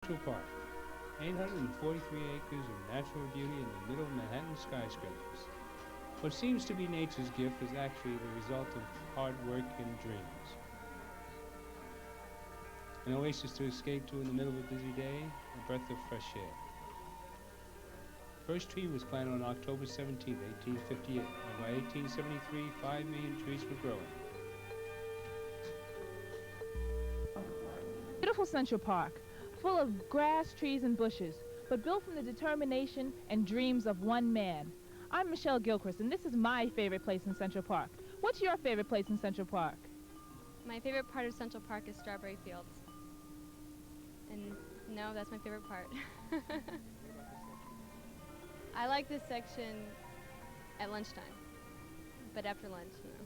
Central Park. 843 acres of natural beauty in the middle of Manhattan skyscrapers. What seems to be nature's gift is actually the result of hard work and dreams. An oasis to escape to in the middle of a busy day, a breath of fresh air. First tree was planted on October 17, 1858, and by 1873, 5 million trees were growing. Beautiful Central Park, full of grass, trees, and bushes, but built from the determination and dreams of one man. I'm Michelle Gilchrist, and this is my favorite place in Central Park. What's your favorite place in Central Park? My favorite part of Central Park is Strawberry Fields. And no, that's my favorite part. I like this section at lunchtime, but after lunch, you know.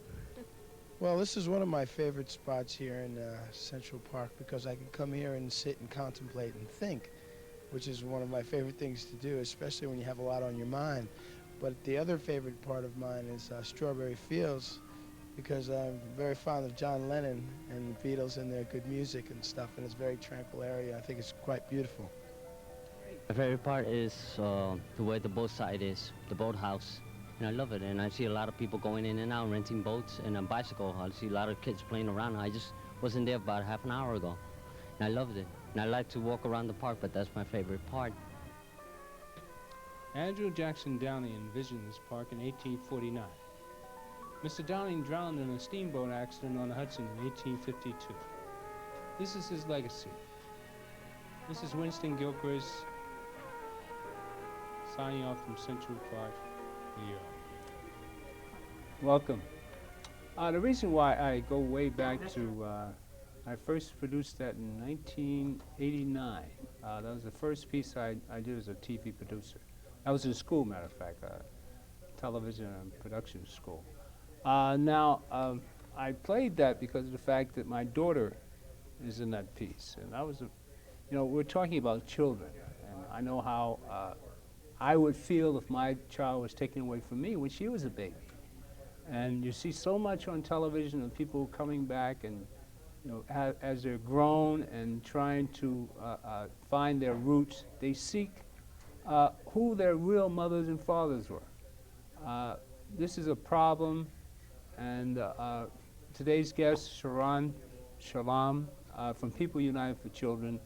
Well, this is one of my favorite spots here in Central Park because I can come here and sit and contemplate and think, which is one of my favorite things to do, especially when you have a lot on your mind. But the other favorite part of mine is Strawberry Fields, because I'm very fond of John Lennon and the Beatles and their good music and stuff, and it's a very tranquil area. I think it's quite beautiful. My favorite part is the way the boat side is, the boathouse. And I love it, and I see a lot of people going in and out, renting boats and a bicycle. I see a lot of kids playing around. I just wasn't there about half an hour ago, and I loved it. And I like to walk around the park, but that's my favorite part. Andrew Jackson Downey envisioned this park in 1849. Mr. Downing drowned in a steamboat accident on the Hudson in 1852. This is his legacy. This is Winston Gilchrist signing off from Central Park, New York. Welcome. The reason why I go way back to, I first produced that in 1989. That was the first piece I did as a TV producer. I was in school, matter of fact, television and production school. I played that because of the fact that my daughter is in that piece. And I was, we're talking about children. And I know how I would feel if my child was taken away from me when she was a baby. And you see so much on television of people coming back and, as they're grown and trying to find their roots, they seek who their real mothers and fathers were. This is a problem, and today's guest, Shalom, from People United for Children,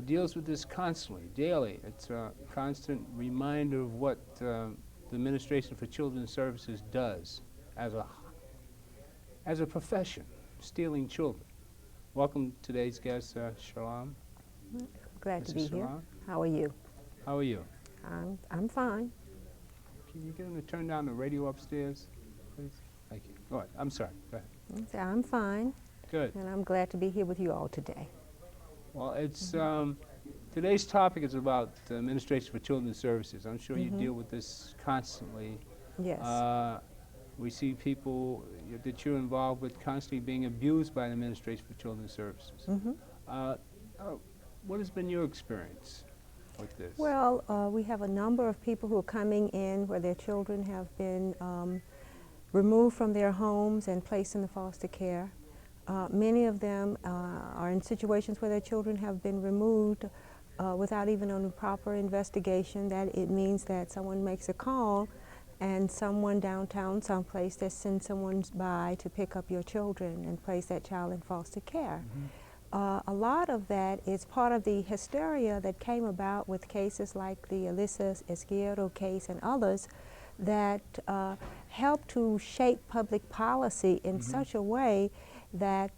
deals with this constantly, daily. It's a constant reminder of what the Administration for Children's Services does as a profession, stealing children. Welcome today's guest, Shalom. Glad to be here. Shalom. How are you? How are you? I'm fine. Can you get him to turn down the radio upstairs, please? Thank you. Go ahead. I'm sorry. Go ahead. I'm fine. Good. And I'm glad to be here with you all today. Well, it's today's topic is about the Administration for Children's Services. I'm sure you deal with this constantly. Yes. We see people that you're involved with constantly being abused by the Administration for Children's Services. What has been your experience with this? Well, we have a number of people who are coming in where their children have been removed from their homes and placed in the foster care. Many of them are in situations where their children have been removed without even a proper investigation. That it means that someone makes a call and someone downtown someplace that sends someone by to pick up your children and place that child in foster care. A lot of that is part of the hysteria that came about with cases like the Alyssa Esguerro case and others that helped to shape public policy in such a way that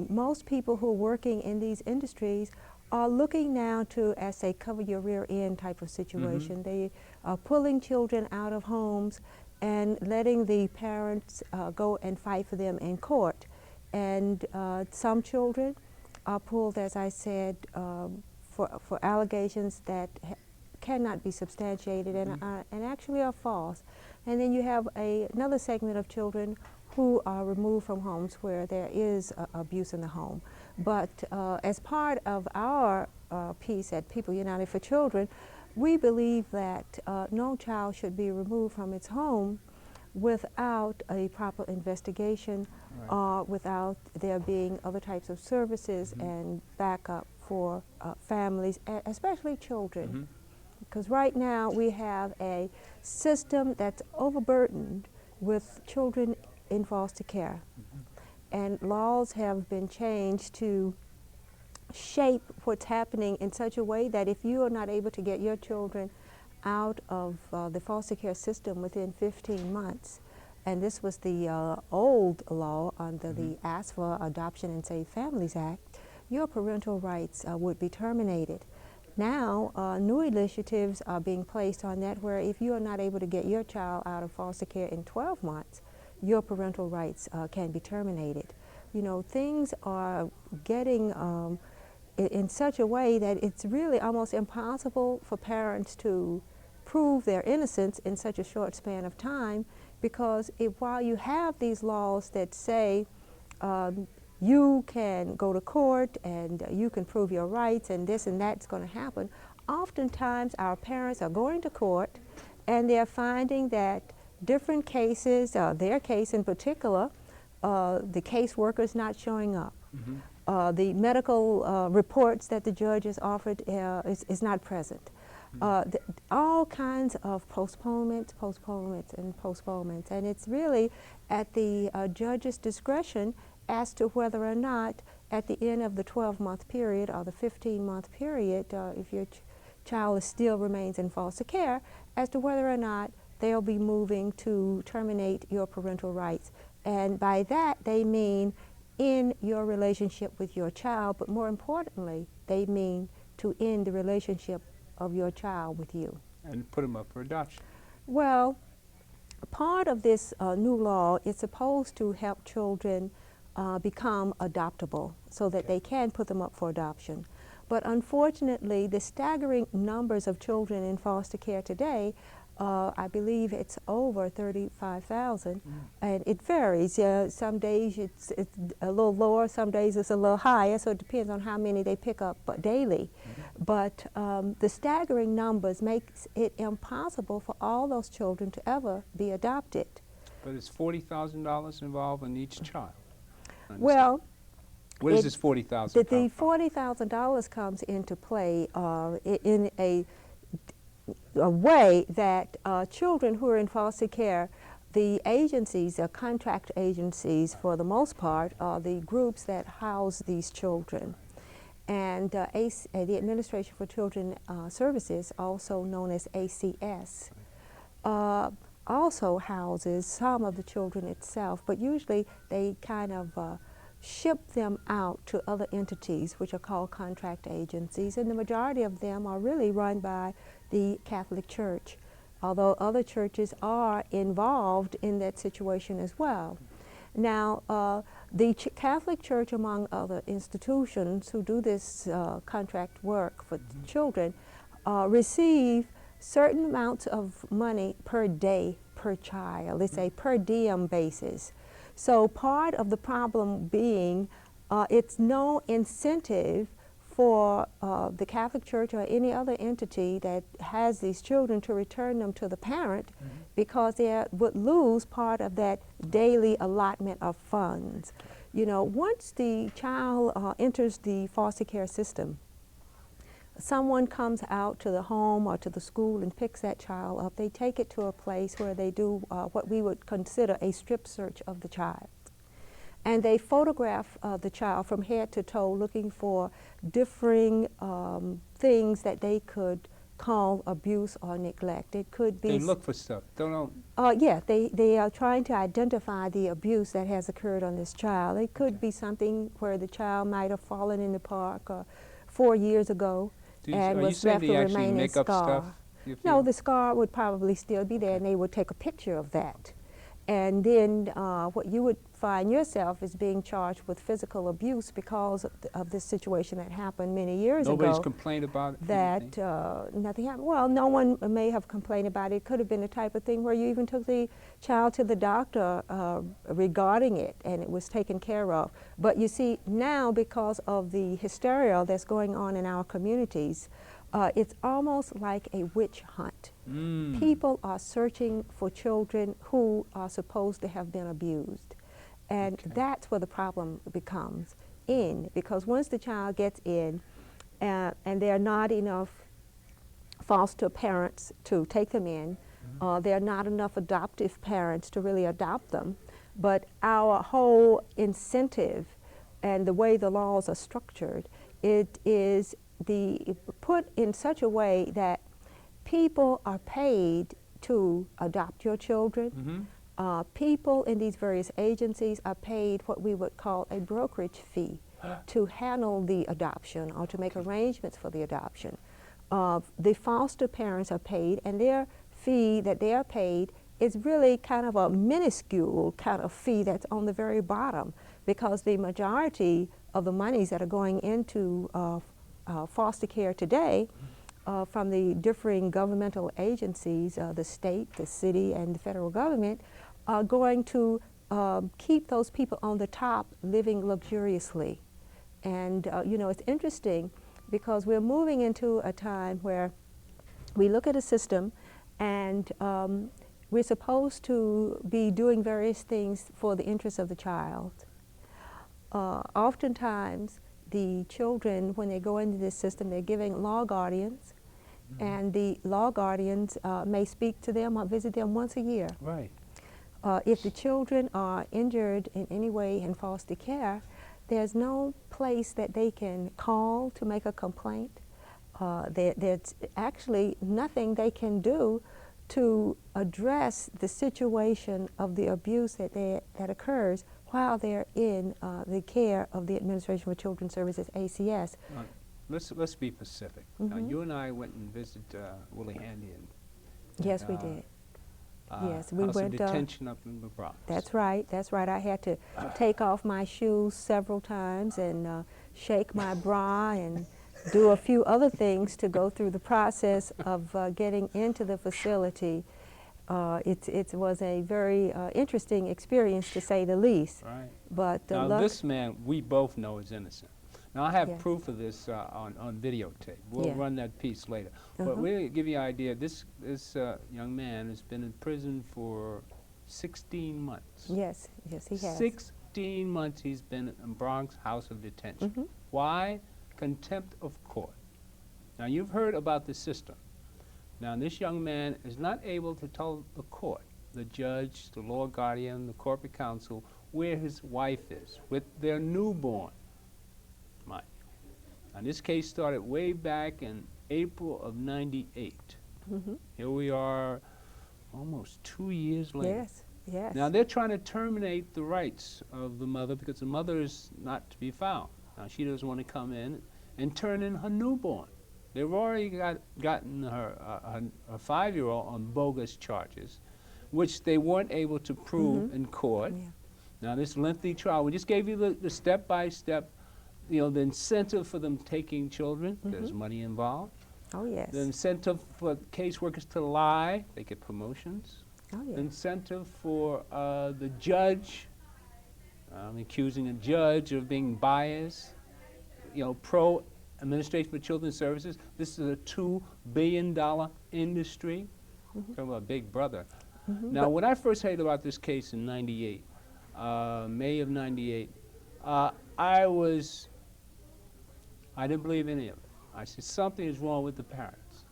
most people who are working in these industries are looking now to as a cover your rear end type of situation. They are pulling children out of homes and letting the parents go and fight for them in court. And some children are pulled, as I said, for allegations that cannot be substantiated and actually are false. And then you have another segment of children who are removed from homes where there is abuse in the home. But as part of our piece at People United for Children, we believe that no child should be removed from its home without a proper investigation, without there being other types of services and backup for families, especially children. Mm-hmm. Because right now we have a system that's overburdened with children in foster care. And laws have been changed to shape what's happening in such a way that if you are not able to get your children out of the foster care system within 15 months, and this was the old law under the Ask for Adoption and Save Families Act, your parental rights would be terminated. Now, new initiatives are being placed on that where if you are not able to get your child out of foster care in 12 months, your parental rights can be terminated. You know, things are getting in such a way that it's really almost impossible for parents to prove their innocence in such a short span of time, because while you have these laws that say you can go to court and you can prove your rights and this and that's going to happen, oftentimes our parents are going to court and they're finding that different cases, their case in particular, the caseworker's not showing up. The medical reports that the judge has offered is not present. All kinds of postponements, and it's really at the judge's discretion as to whether or not at the end of the 12-month period or the 15-month period, if your child still remains in foster care, as to whether or not they'll be moving to terminate your parental rights. And by that they mean in your relationship with your child, but more importantly, they mean to end the relationship of your child with you. And put them up for adoption. Well, part of this new law is supposed to help children become adoptable so that they can put them up for adoption. But unfortunately, the staggering numbers of children in foster care today, I believe it's over 35,000, and it varies. Some days it's a little lower, some days it's a little higher, so it depends on how many they pick up daily. But the staggering numbers makes it impossible for all those children to ever be adopted. But it's $40,000 involved in each child. Well, where does this $40,000 come the from? $40,000 comes into play in a way that children who are in foster care, the agencies, contract agencies for the most part, are the groups that house these children. And the Administration for Children Services, also known as ACS, also houses some of the children itself, but usually they kind of ship them out to other entities, which are called contract agencies, and the majority of them are really run by the Catholic Church, although other churches are involved in that situation as well. Now, the Catholic Church, among other institutions who do this contract work for children, receive certain amounts of money per day per child. It's a per diem basis. So part of the problem being it's no incentive for the Catholic Church or any other entity that has these children to return them to the parent, because they would lose part of that daily allotment of funds. You know, once the child enters the foster care system, someone comes out to the home or to the school and picks that child up. They take it to a place where they do what we would consider a strip search of the child. And they photograph the child from head to toe, looking for differing things that they could call abuse or neglect. It could be... They look for stuff, don't know. Yeah, they are trying to identify the abuse that has occurred on this child. It could be something where the child might have fallen in the park 4 years ago and was left a remaining scar. No, the scar would probably still be there, and they would take a picture of that. And then what you would find yourself is being charged with physical abuse because of this situation that happened many years ago. Nobody's complained about it? That nothing happened. Well, no one may have complained about it. It could have been the type of thing where you even took the child to the doctor regarding it, and it was taken care of. But you see, now because of the hysteria that's going on in our communities, it's almost like a witch hunt. People are searching for children who are supposed to have been abused. And that's where the problem becomes in, because once the child gets in, and there are not enough foster parents to take them in. There are not enough adoptive parents to really adopt them. But our whole incentive and the way the laws are structured, it is put in such a way that people are paid to adopt your children. People in these various agencies are paid what we would call a brokerage fee to handle the adoption or to make arrangements for the adoption. The foster parents are paid, and their fee that they are paid is really kind of a minuscule kind of fee that's on the very bottom, because the majority of the monies that are going into foster care today from the differing governmental agencies, the state, the city, and the federal government, are going to keep those people on the top living luxuriously. And you know, it's interesting because we're moving into a time where we look at a system and we're supposed to be doing various things for the interests of the child. Oftentimes, the children, when they go into this system, they're giving law guardians, and the law guardians may speak to them or visit them once a year. Right. If the children are injured in any way in foster care, there's no place that they can call to make a complaint. There's actually nothing they can do to address the situation of the abuse that occurs while they're in the care of the Administration for Children's Services, ACS. Let's be specific. Now, you and I went and visited Willie Handy. Yes, we did. Yes, we House went. of detention up in the Bronx. That's right. That's right. I had to take off my shoes several times and shake my bra and do a few other things to go through the process of getting into the facility. It was a very interesting experience, to say the least. Right. But now, this man, we both know is innocent. Now, I have Yes. proof of this on videotape. We'll Yeah. run that piece later. But we'll give you an idea. This young man has been in prison for 16 months. Yes, yes, he has. 16 months he's been in Bronx House of Detention. Why? Contempt of court. Now, you've heard about the system. Now, this young man is not able to tell the court, the judge, the law guardian, the corporate counsel, where his wife is with their newborn. Mind you. Now, this case started way back in April of '98. Here we are almost 2 years later. Yes, yes. Now, they're trying to terminate the rights of the mother because the mother is not to be found. Now, she doesn't want to come in and turn in her newborn. They've already gotten her 5-year-old on bogus charges, which they weren't able to prove in court. Yeah. Now, this lengthy trial, we just gave you the step-by-step, you know, the incentive for them taking children. There's money involved. Oh, yes. The incentive for caseworkers to lie, they get promotions. Oh, yes. The incentive for the judge, accusing a judge of being biased, you know, pro Administration for Children's Services. This is a $2 billion industry. Talking about Big Brother. Now, when I first heard about this case in '98, May of '98, I didn't believe any of it. I said, something is wrong with the parents.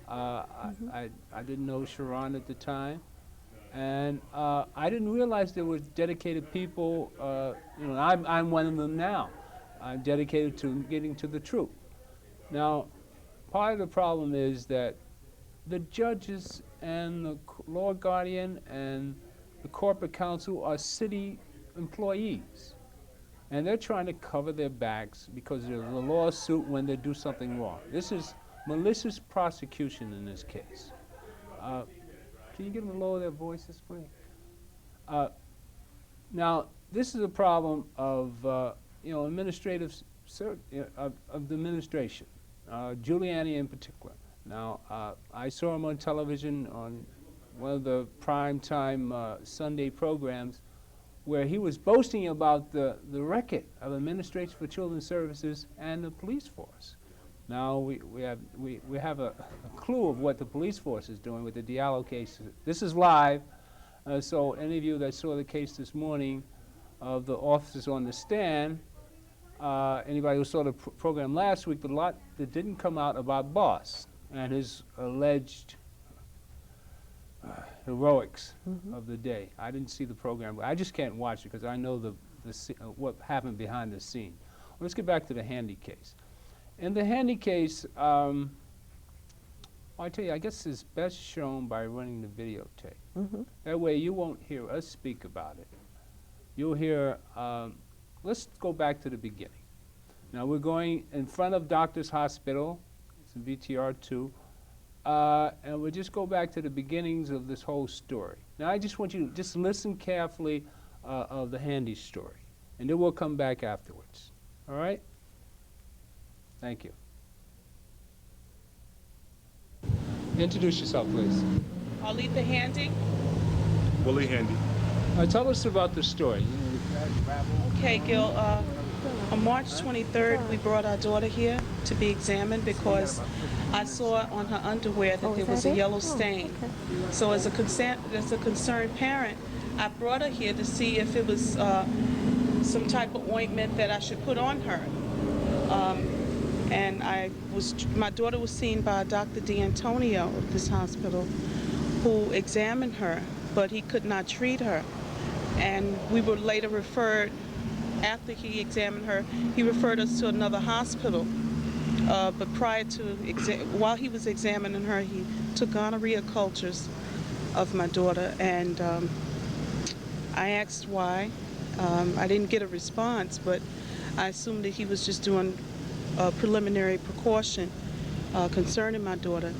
I didn't know Sharon at the time, and I didn't realize there were dedicated people. You know, I'm one of them now. I'm dedicated to getting to the truth. Now, part of the problem is that the judges and the law guardian and the corporate counsel are city employees. And they're trying to cover their backs because there's a lawsuit when they do something wrong. This is malicious prosecution in this case. Can you get them to lower their voices, please? Now, this is a problem of you know, administrative of the administration, Giuliani in particular. Now, I saw him on television on one of the prime-time Sunday programs where he was boasting about the record of Administration for Children's Services and the police force. Now, we have a clue of what the police force is doing with the Diallo case. This is live, so any of you that saw the case this morning of the officers on the stand, anybody who saw the program last week, the lot that didn't come out about Boss and his alleged heroics of the day. I didn't see the program. I just can't watch it because I know what happened behind the scene. Let's get back to the Handy case. In the Handy case, I tell you, I guess it's best shown by running the videotape. That way you won't hear us speak about it. You'll hear, let's go back to the beginning. Now we're going in front of Doctor's Hospital. It's in VTR 2. And we'll just go back to the beginnings of this whole story. Now I just want you to just listen carefully of the Handy story. And then we'll come back afterwards. All right? Thank you. Introduce yourself, please. Arletha Handy. Willie Handy. Tell us about the story. Okay, Gil. On March 23rd, we brought our daughter here to be examined because I saw on her underwear that there was a yellow stain. So as a concerned parent, I brought her here to see if it was some type of ointment that I should put on her. And my daughter was seen by Dr. D'Antonio of this hospital, who examined her, but he could not treat her. And we were later referred, after he examined her, he referred us to another hospital. But while he was examining her, he took gonorrhea cultures of my daughter, and I asked why. I didn't get a response, but I assumed that he was just doing a preliminary precaution concerning my daughter.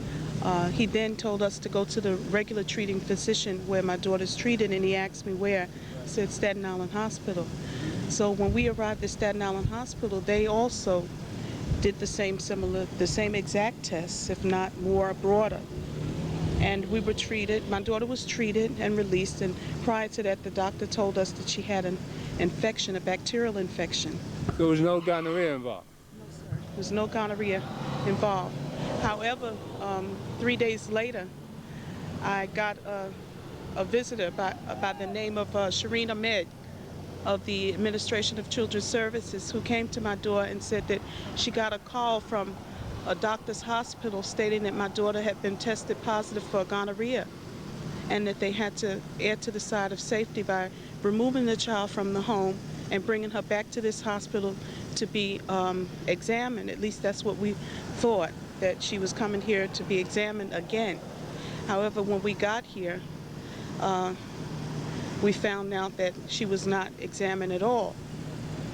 He then told us to go to the regular treating physician where my daughter's treated, and he asked me where. I said Staten Island Hospital. So when we arrived at Staten Island Hospital, they also did the same exact tests, if not more broader. And we were treated. My daughter was treated and released, and prior to that, the doctor told us that she had an infection, a bacterial infection. There was no gonorrhea involved? No, sir. There was no gonorrhea involved. However, 3 days later, I got a visitor by the name of Shireen Ahmed of the Administration of Children's Services, who came to my door and said that she got a call from a doctor's hospital stating that my daughter had been tested positive for gonorrhea, and that they had to err to the side of safety by removing the child from the home and bringing her back to this hospital to be examined. At least that's what we thought, that she was coming here to be examined again. However, when we got here, we found out that she was not examined at all,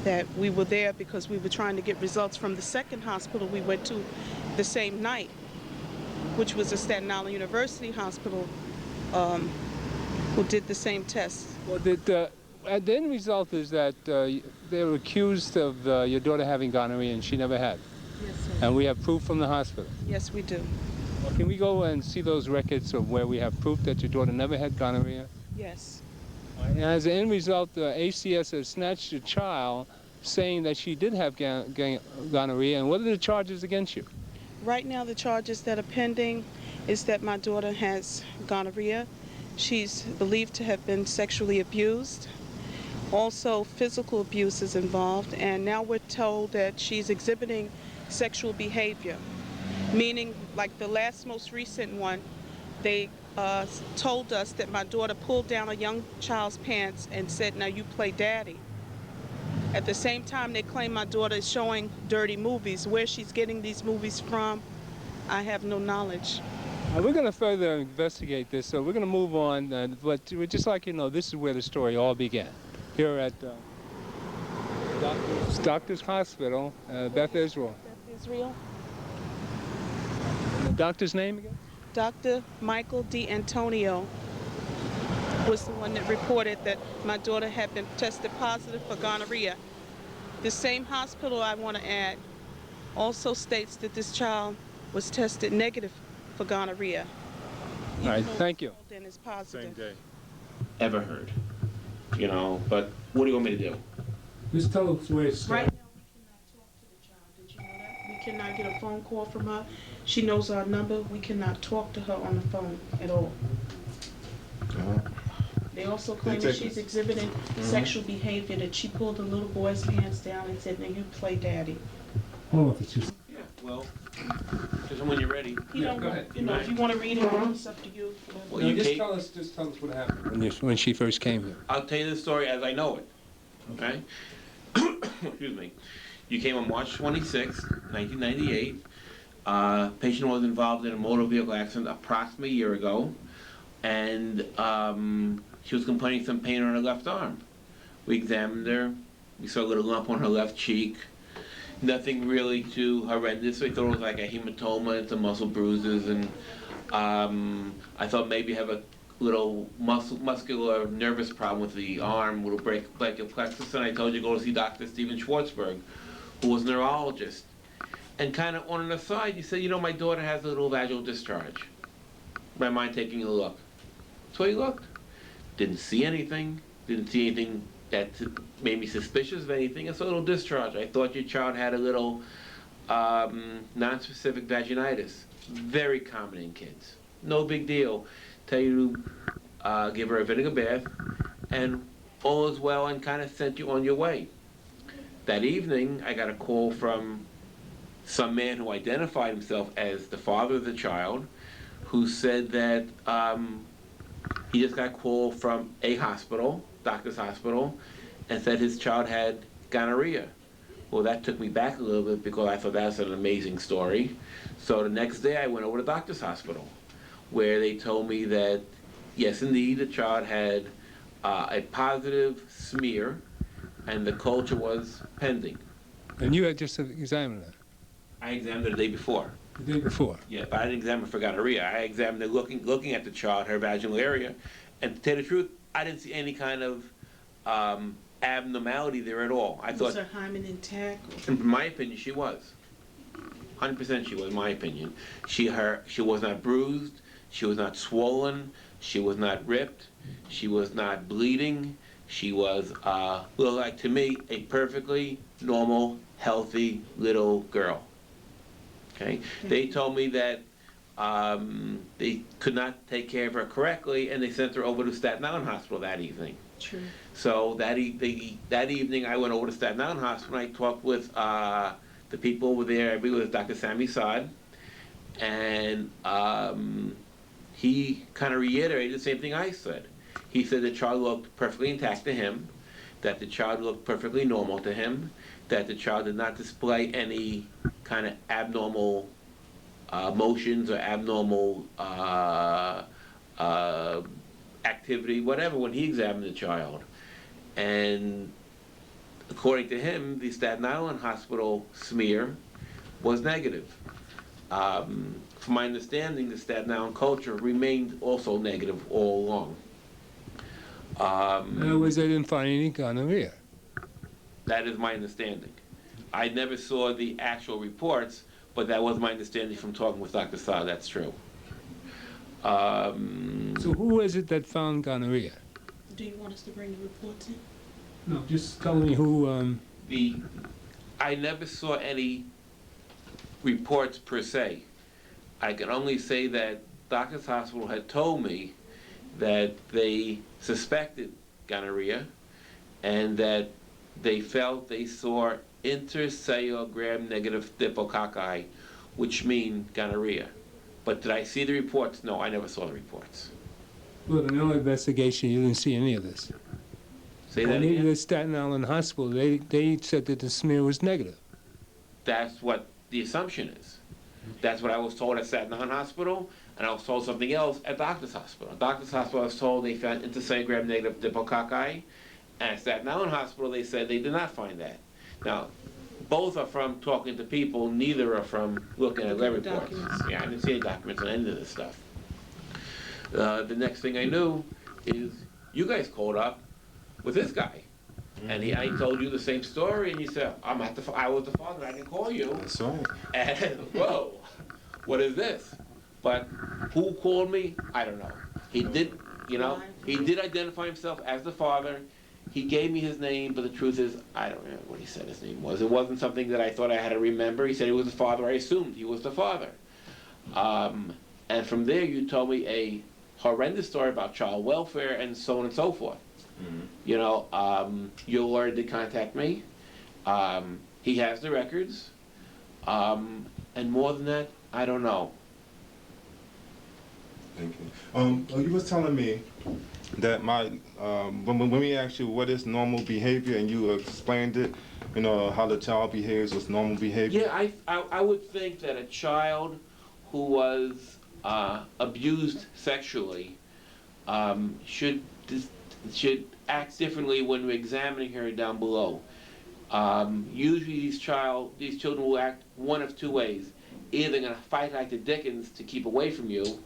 that we were there because we were trying to get results from the second hospital we went to the same night, which was the Staten Island University Hospital, who did the same test. Well, the end result is that they were accused of your daughter having gonorrhea, and she never had. Yes, sir. And we have proof from the hospital. Yes, we do. Well, can we go and see those records of where we have proof that your daughter never had gonorrhea? Yes. And as an end result, the ACS has snatched your child, saying that she did have gonorrhea. And what are the charges against you? Right now, the charges that are pending is that my daughter has gonorrhea. She's believed to have been sexually abused. Also, physical abuse is involved. And now we're told that she's exhibiting sexual behavior, meaning like the most recent one, they told us that my daughter pulled down a young child's pants and said, "Now you play daddy." At the same time, they claim my daughter is showing dirty movies. Where she's getting these movies from, I have no knowledge. We're going to further investigate this, so we're going to move on. But we'd just like you to know, this is where the story all began. Here at Doctor's Hospital, Beth Israel. Beth Israel. The doctor's name again? Dr. Michael D'Antonio was the one that reported that my daughter had been tested positive for gonorrhea. The same hospital, I want to add, also states that this child was tested negative for gonorrhea. All right, thank you. Then is positive. Same day. Ever heard, but what do you want me to do? Just tell us where it's Right now, we cannot talk to the child. Did you know that? We cannot get a phone call from her. She knows our number. We cannot talk to her on the phone at all. They also claim that she's exhibiting sexual behavior, that she pulled the little boy's pants down and said, now you play daddy. Oh, it's just. Yeah, well, just when you're ready. You know, go ahead. you know, if you want to read it, it's up to you. Well, you just came- tell us what happened when she first came here. I'll tell you the story as I know it. Okay? Excuse me. You came on March 26, 1998. Patient was involved in a motor vehicle accident approximately a year ago, and she was complaining of some pain on her left arm. We examined her. We saw a little lump on her left cheek. Nothing really too horrendous. We thought it was like a hematoma and some muscle bruises, and I thought maybe have a little muscular nervous problem with the arm, little brachial plexus, and I told you to go to see Dr. Steven Schwartzberg, who was a neurologist. And kind of on an aside, you said, you know, my daughter has a little vaginal discharge. My mind taking a look. So he looked. Didn't see anything. Didn't see anything that made me suspicious of anything. It's a little discharge. I thought your child had a little non-specific vaginitis. Very common in kids. No big deal. Tell you to give her a vinegar bath, and all is well, and kind of sent you on your way. That evening, I got a call from some man who identified himself as the father of the child, who said that he just got a call from a hospital, doctor's hospital, and said his child had gonorrhea. Well, that took me back a little bit because I thought that was an amazing story. So the next day I went over to doctor's hospital, where they told me that, yes, indeed, the child had a positive smear, and the culture was pending. And you had just examined her I examined her the day before. the day before. Yeah, but I didn't examine her for gonorrhea. I examined her looking at the child, her vaginal area, and to tell you the truth, I didn't see any kind of abnormality there at all. I Was thought, her hymen intact? in my opinion, she was. 100% she was, in my opinion. She was not bruised, she was not swollen, she was not ripped, she was not bleeding. She was, looked like to me, a perfectly normal, healthy little girl. Okay? They told me that they could not take care of her correctly, and they sent her over to Staten Island Hospital that evening. True. So that evening, I went over to Staten Island Hospital, and I talked with the people over there. I believe it was Dr. Sammy Saad, and he kind of reiterated the same thing I said. He said the child looked perfectly intact to him, that the child looked perfectly normal to him, that the child did not display any kind of abnormal motions or abnormal activity, whatever, when he examined the child. And according to him, the Staten Island Hospital smear was negative. From my understanding, the Staten Island culture remained also negative all along. In other words, they didn't find any gonorrhea. That is my understanding. I never saw the actual reports, but that was my understanding from talking with Dr. Saad. That's true. So who is it that found gonorrhea? Do you want us to bring the reports in? No, just tell me who. I never saw any reports per se. I can only say that Doctor's Hospital had told me that they suspected gonorrhea and that they felt they saw intercellular gram-negative diphthococci, which mean gonorrhea. But did I see the reports? No, I never saw the reports. Well, in your investigation, you didn't see any of this. Say that Only again? the Staten Island Hospital, they said that the smear was negative. That's what the assumption is. That's what I was told at Staten Island Hospital, and I was told something else at Doctor's Hospital. At Doctor's Hospital, I was told they found intercellular gram-negative diphthococci, and at Staten Island Hospital, they said they did not find that. Now, both are from talking to people, neither are from looking at lab reports. Documents. Yeah, I didn't see any documents on any of this stuff. The next thing I knew is you guys called up with this guy. And I told you the same story, and you said, I was the father, I didn't call you. That's right. And, whoa, what is this? But who called me? I don't know. He did, he did identify himself as the father. He gave me his name, but the truth is, I don't remember what he said his name was. It wasn't something that I thought I had to remember. He said he was the father. I assumed he was the father. And from there, you told me a horrendous story about child welfare and so on and so forth. You know, your lawyer did contact me. He has the records. And more than that, I don't know. Thank you. You was telling me that when we asked you what is normal behavior and you explained it, you know, how the child behaves was normal behavior. Yeah, I would think that a child who was abused sexually should act differently when we're examining her down below. Usually these children will act one of two ways. Either they're going to fight like the Dickens to keep away from you,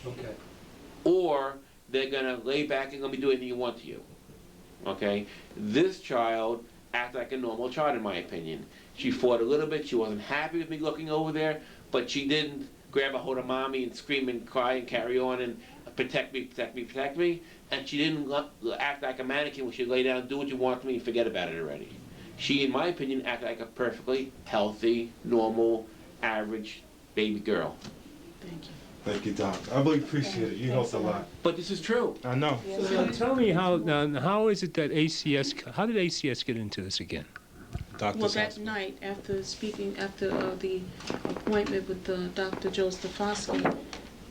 Okay. or they're going to lay back and going to be doing anything you want to you. Okay? This child acted like a normal child, in my opinion. She fought a little bit. She wasn't happy with me looking over there, but she didn't grab a hold of mommy and scream and cry and carry on and protect me, protect me, protect me. And she didn't act like a mannequin where she'd lay down, do what you want to me, and forget about it already. She, in my opinion, acted like a perfectly healthy, normal, average baby girl. Thank you. Thank you, Doc. I really appreciate it. You helped a lot. But this is true. I know. So tell me how is it that ACS, how did ACS get into this again? Dr. Well, that night, after the appointment with Dr. Joe Stefosky,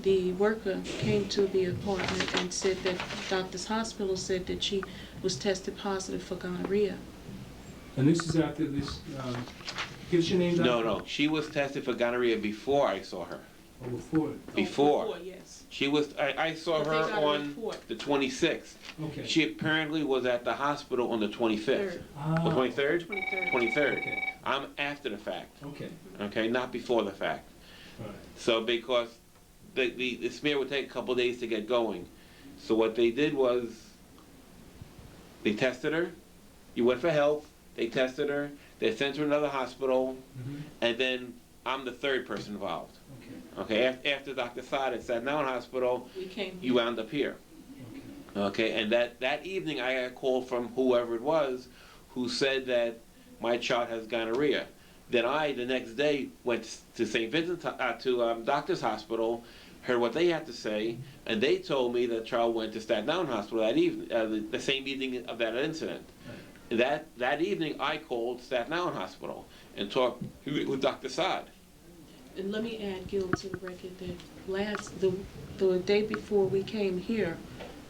the worker came to the apartment and said that Doctor's Hospital said that she was tested positive for gonorrhea. And this is after this, gives your name? No. She was tested for gonorrhea before I saw her. Oh, before. Before. Yes. She was. I saw But they her got a on report. the 26th. Okay. She apparently was at the hospital on the 25th. Third. The 23rd? 23rd. 23rd. Okay. I'm after the fact. Okay. Okay, not before the fact. All right. So because the smear would take a couple days to get going. So what they did was they tested her. You went for help. They tested her. They sent her to another hospital. Mhm. And then I'm the third person involved. Okay. Okay, after Dr. Saad at Staten Island Hospital, We came you wound up here. Okay. Okay, and that evening I got a call from whoever it was who said that my child has gonorrhea. Then I, the next day, went to St. Vincent, to Doctor's Hospital, heard what they had to say, and they told me that the child went to Staten Island Hospital that evening, the same evening of that incident. That evening I called Staten Island Hospital and talked with Dr. Saad. And let me add, Gil, to the record that the day before we came here,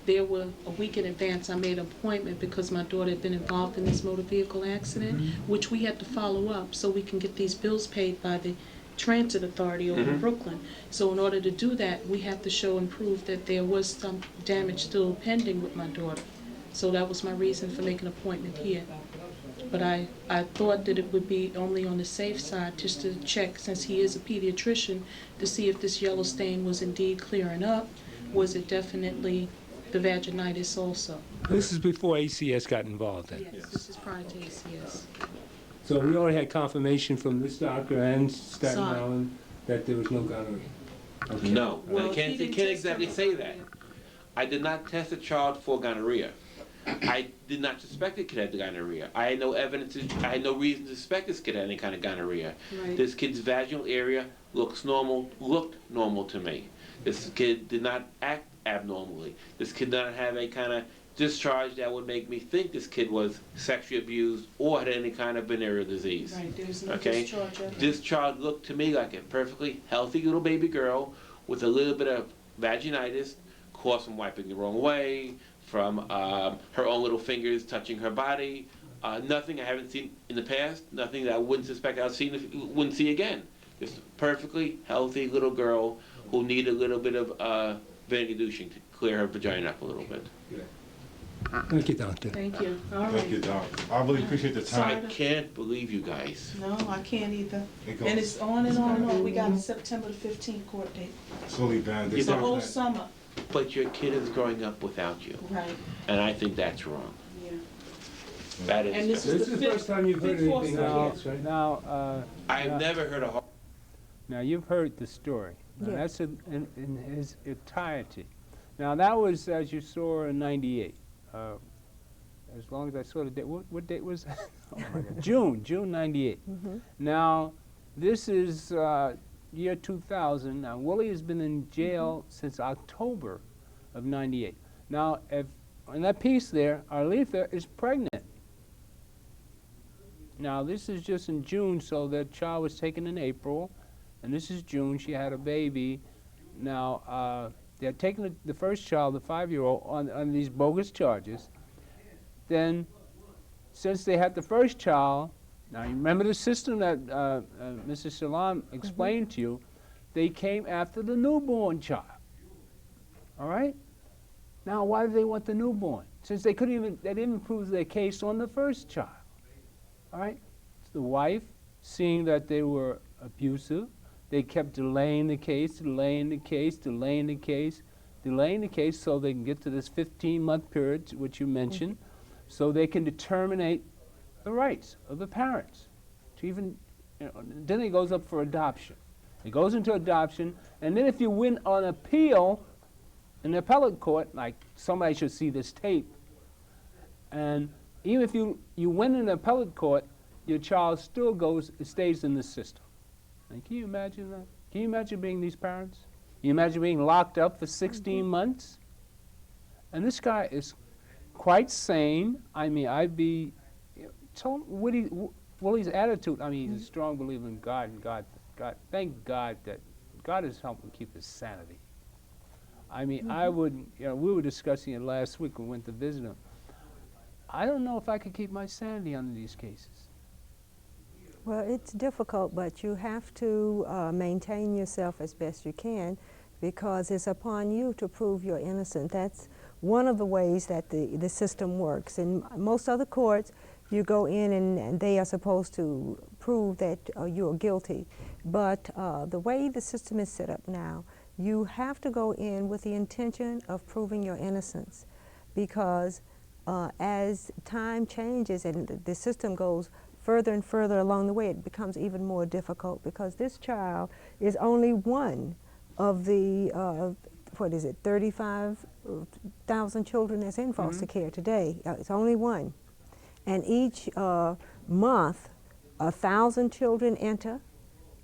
there were a week in advance I made an appointment because my daughter had been involved in this motor vehicle accident, which we had to follow up so we can get these bills paid by the transit authority over in Brooklyn. So in order to do that, we have to show and prove that there was some damage still pending with my daughter. So that was my reason for making an appointment here. But I thought that it would be only on the safe side just to check, since he is a pediatrician, to see if this yellow stain was indeed clearing up. Was it definitely the vaginitis also? This is before ACS got involved then? Yes, this is prior to ACS. So we already had confirmation from this doctor and Staten Sorry. Island that there was no gonorrhea? Okay. No, Well, I can't he didn't exactly test say her. that. I did not test the child for gonorrhea. I did not suspect the kid had the gonorrhea. I had no evidence, I had no reason to suspect this kid had any kind of gonorrhea. Right. This kid's vaginal area looked normal to me. This kid did not act abnormally. This kid did not have a kind of discharge that would make me think this kid was sexually abused or had any kind of venereal disease. Right, there's no Okay? discharge of it. This child looked to me like a perfectly healthy little baby girl with a little bit of vaginitis caused from wiping the wrong way, from her own little fingers touching her body. Nothing I haven't seen in the past, nothing that I wouldn't suspect wouldn't see again. Just a perfectly healthy little girl who needed a little bit of vinegar douching to clear her vagina up a little bit. Thank you, doctor. Thank you. All right. Thank you, Doc. I really appreciate the I time. can't believe you guys. No, I can't either. It goes- And it's on and on and on. We got a September the 15th court date. It's really bad. You It's the don't- whole summer. But your kid is growing up without you, Right, and I think that's wrong. yeah. That And is. this is the first time you've heard fifth or anything sixth like year. this, right? Now, I've never heard a. now you've heard the story. Now Yes. that's in his entirety. Now that was, as you saw, in '98. As long as I saw the date, what date was that? Oh my God. June '98. Now, this is year 2000. Now, Willie has been in jail since October of 98. Now, if in that piece there, Arletha is pregnant. Now, this is just in June, so that child was taken in April, and this is June. She had a baby. Now, they're taking the first child, the 5-year-old, on these bogus charges. Then, since they had the first child, now you remember the system that Mrs. Salam explained to you, they came after the newborn child. All right? Now, why do they want the newborn? Since they didn't even prove their case on the first child. All right? So the wife, seeing that they were abusive, they kept delaying the case, delaying the case, delaying the case, delaying the case so they can get to this 15-month period, which you mentioned, so they can determine the rights of the parents. To even, then it goes up for adoption. It goes into adoption, and then if you win on appeal in the appellate court, like somebody should see this tape, and even if you win in the appellate court, your child still stays in the system. And can you imagine that? Can you imagine being these parents? Can you imagine being locked up for 16 months? And this guy is quite sane. I mean, I'd be, tell him Willie's attitude. I mean, he's a strong believer in God, and God, thank God that God has helped him keep his sanity. I mean, I would, we were discussing it last week when we went to visit him. I don't know if I could keep my sanity under these cases. Well, it's difficult, but you have to maintain yourself as best you can, because it's upon you to prove you're innocent. That's one of the ways that the system works. In most other courts, you go in and they are supposed to prove that you're guilty. But the way the system is set up now, you have to go in with the intention of proving your innocence, because as time changes and the system goes further and further along the way, it becomes even more difficult, because this child is only one of the, 35,000 children that's in foster care today. It's only one. And each month, 1,000 children enter,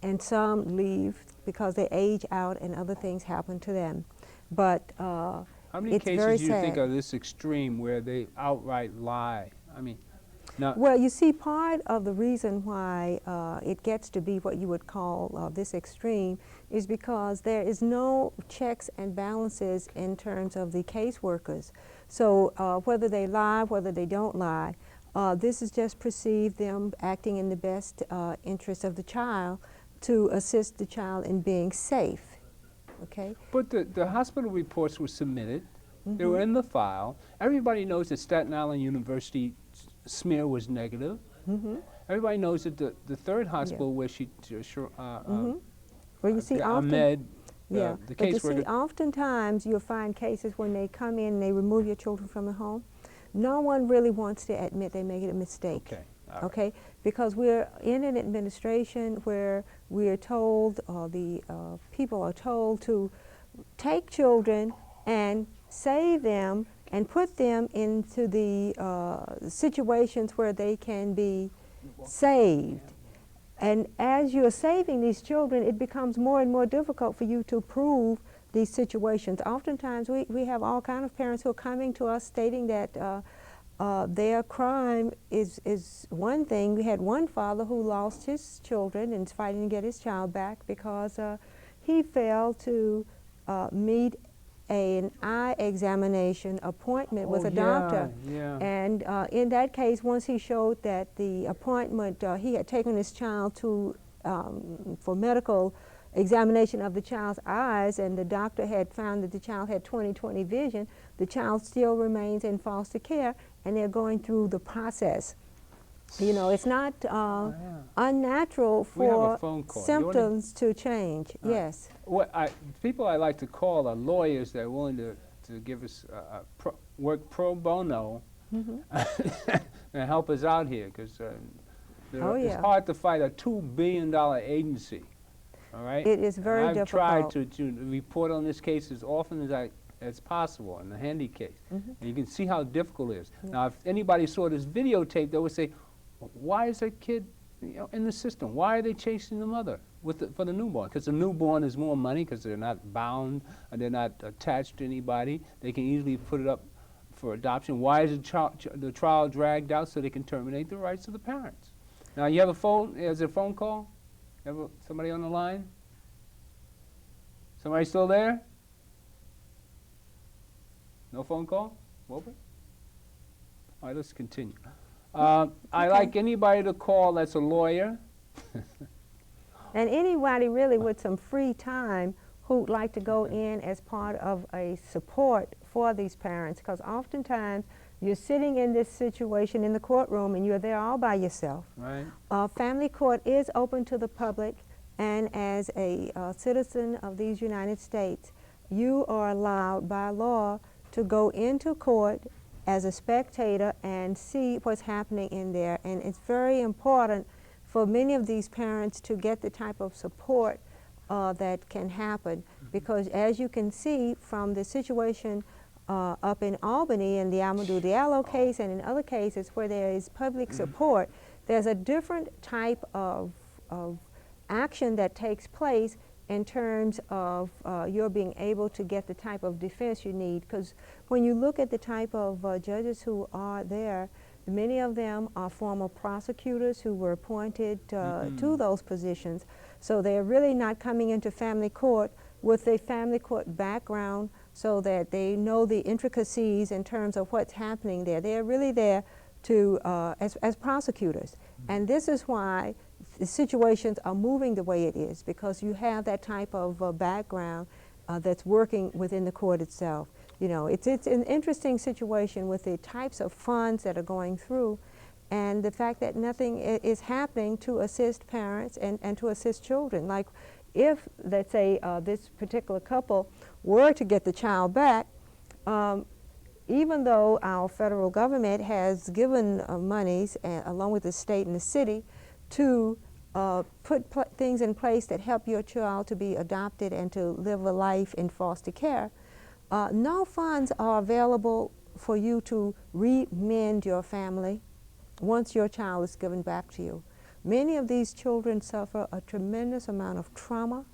and some leave because they age out and other things happen to them. But how many it's cases very do you sad. think are this extreme where they outright lie? I mean, now, well, you see, part of the reason why it gets to be what you would call this extreme is because there is no checks and balances in terms of the caseworkers. So whether they lie, whether they don't lie, this is just perceived them acting in the best interest of the child to assist the child in being safe. Okay? but the hospital reports were submitted. They were in the file. Everybody knows that Staten Island University smear was negative. Everybody knows that the third hospital where she, Well, you see, Ahmed, yeah, the but you see, caseworker. oftentimes you'll find cases when they come in and they remove your children from the home. No one really wants to admit they made a mistake. Okay. All right. Okay, because we're in an administration where we're told, the people are told to take children and save them and put them into the situations where they can be saved. And as you're saving these children, it becomes more and more difficult for you to prove these situations. Oftentimes we have all kinds of parents who are coming to us stating that their crime is one thing. We had one father who lost his children and is fighting to get his child back because he failed to meet an eye examination appointment with a doctor. Yeah. And in that case, once he showed that the appointment, he had taken his child to for medical examination of the child's eyes, and the doctor had found that the child had 20/20 vision, the child still remains in foster care, and they're going through the process. You know, it's not unnatural We have a for phone call. symptoms to change. Yes. People I like to call are lawyers that are willing to give us work pro bono and help us out here, because it's hard to fight a $2 billion agency. All right. It is very I've difficult. tried to report on this case as often as possible in the Handy case, and you can see how difficult it is. Now, if anybody saw this videotape, they would say, "Why is that kid, in the system? Why are they chasing the mother?" for the newborn, because the newborn is more money because they're not bound and they're not attached to anybody. They can easily put it up for adoption. Why is the trial dragged out? So they can terminate the rights of the parents. Now, you have a phone? Is there a phone call? You have somebody on the line? Somebody still there? No phone call? Open? All right, let's continue. I like anybody to call that's a lawyer. And anybody really with some free time who'd like to go in as part of a support for these parents, because oftentimes you're sitting in this situation in the courtroom and you're there all by yourself. Right. Family court is open to the public, and as a citizen of these United States, you are allowed by law to go into court as a spectator and see what's happening in there. And it's very important for many of these parents to get the type of support that can happen, because as you can see from the situation up in Albany in the Amadou Diallo case and in other cases where there is public support, there's a different type of action that takes place in terms of your being able to get the type of defense you need. Because when you look at the type of judges who are there, many of them are former prosecutors who were appointed to those positions. So they're really not coming into family court with a family court background so that they know the intricacies in terms of what's happening there. They're really there to as prosecutors. And this is why the situations are moving the way it is, because you have that type of background that's working within the court itself. You know, it's an interesting situation with the types of funds that are going through and the fact that nothing is happening to assist parents and to assist children. Like if, let's say, this particular couple were to get the child back, even though our federal government has given monies, along with the state and the city, to put things in place that help your child to be adopted and to live a life in foster care, no funds are available for you to remend your family once your child is given back to you. Many of these children suffer a tremendous amount of trauma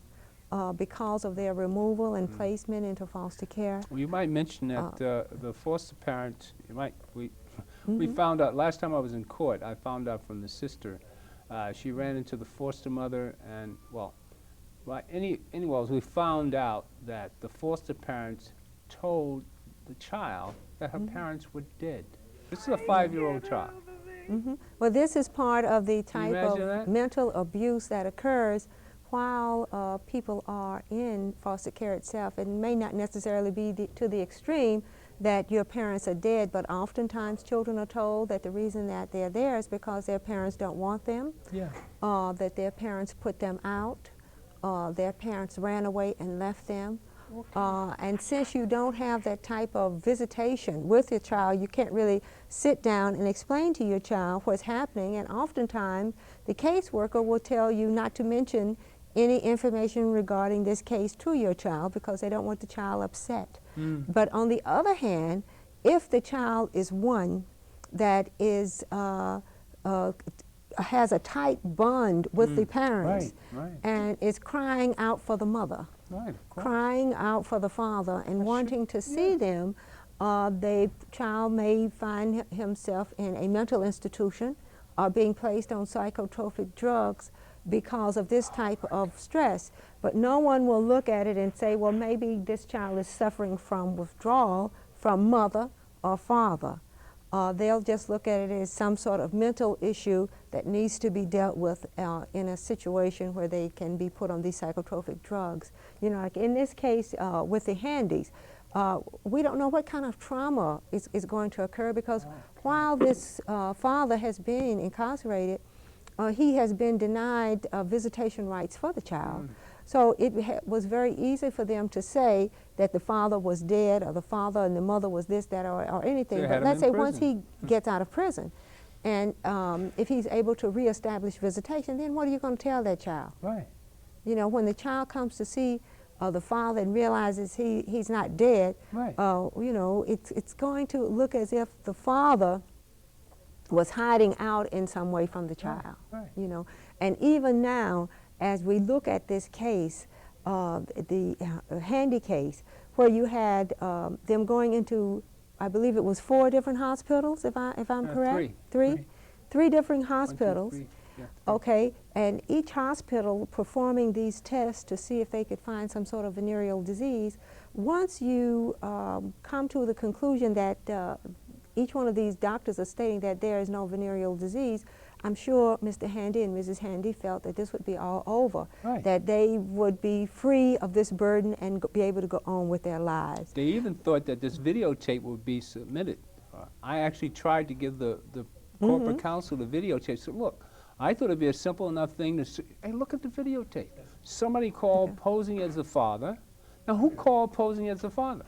because of their removal and placement into foster care. Well, you might mention that the foster parent, we found out, last time I was in court, I found out from the sister, she ran into the foster mother and, anyways, we found out that the foster parents told the child that her parents were dead. This is a 5-year-old child. Well, this is part of the Can you type imagine of that? mental abuse that occurs while people are in foster care itself. It may not necessarily be to the extreme that your parents are dead, but oftentimes children are told that the reason that they're there is because their parents don't want them, that their parents put them out, their parents ran away and left them. And since you don't have that type of visitation with your child, you can't really sit down and explain to your child what's happening, and oftentimes the caseworker will tell you not to mention any information regarding this case to your child because they don't want the child upset. But on the other hand, if the child is one that is has a tight bond with the parents and is crying out for the mother, crying out for the father and wanting to see them, the child may find himself in a mental institution or being placed on psychotropic drugs because of this type of stress. But no one will look at it and say, well, maybe this child is suffering from withdrawal from mother or father. They'll just look at it as some sort of mental issue that needs to be dealt with in a situation where they can be put on these psychotropic drugs. You know, like in this case with the Handys, we don't know what kind of trauma is going to occur because while this father has been incarcerated, he has been denied visitation rights for the child. So it was very easy for them to say that the father was dead or the father and the mother was this, that, or anything. But let's say once he gets out of prison and if he's able to reestablish visitation, then what are you going to tell that child? You know, when the child comes to see the father and realizes he's not dead, you know, it's going to look as if the father was hiding out in some way from the child, you know. And even now, as we look at this case, the Handy case, where you had them going into, I believe it was 4 different hospitals, if I'm correct? Three different hospitals. 1, 2, 3. Yeah, 3. Okay, and each hospital performing these tests to see if they could find some sort of venereal disease. Once you come to the conclusion that each one of these doctors are stating that there is no venereal disease, I'm sure Mr. Handy and Mrs. Handy felt that this would be all over, Right. that they would be free of this burden and be able to go on with their lives. They even thought that this videotape would be submitted. I actually tried to give the corporate counsel the videotape. So look, I thought it'd be a simple enough thing to say, hey, look at the videotape. Somebody called posing as the father. Now, who called posing as the father?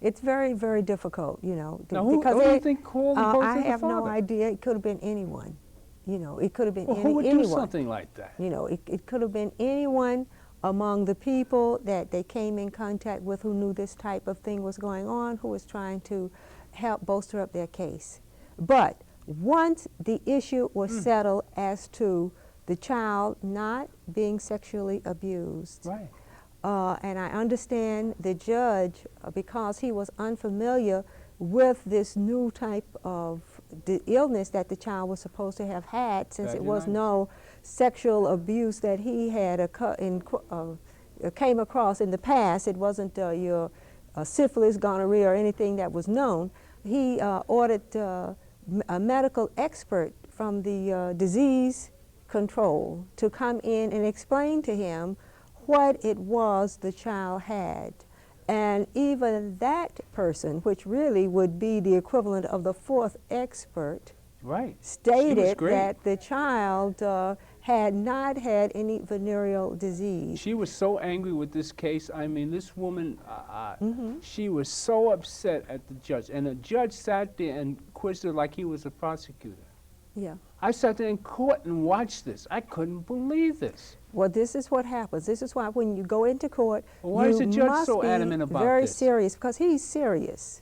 It's very, very difficult, you know. Now, who because do you think called and posed I as the have no father? idea. It could have been anyone. You know, it could have been Well, who would anyone. do something like that? You know, it could have been anyone among the people that they came in contact with who knew this type of thing was going on, who was trying to help bolster up their case. But once the issue was settled as to the child not being sexually abused, Right. and I understand the judge, because he was unfamiliar with this new type of illness that the child was supposed to have had, since it was Vaginitis. no sexual abuse that he had came across in the past. It wasn't your syphilis, gonorrhea, or anything that was known. He ordered a medical expert from the disease control to come in and explain to him what it was the child had. And even that person, which really would be the equivalent of the 4th expert, Right. stated great. that the child had not had any venereal disease. She was so angry with this case. I mean, this woman, she was so upset at the judge. And the judge sat there and quizzed her like he was a prosecutor. Yeah. I sat there in court and watched this. I couldn't believe this. Well, this is what happens. This is why when you go into court, Well, why is the you judge must so be adamant about very this? serious, because he's serious.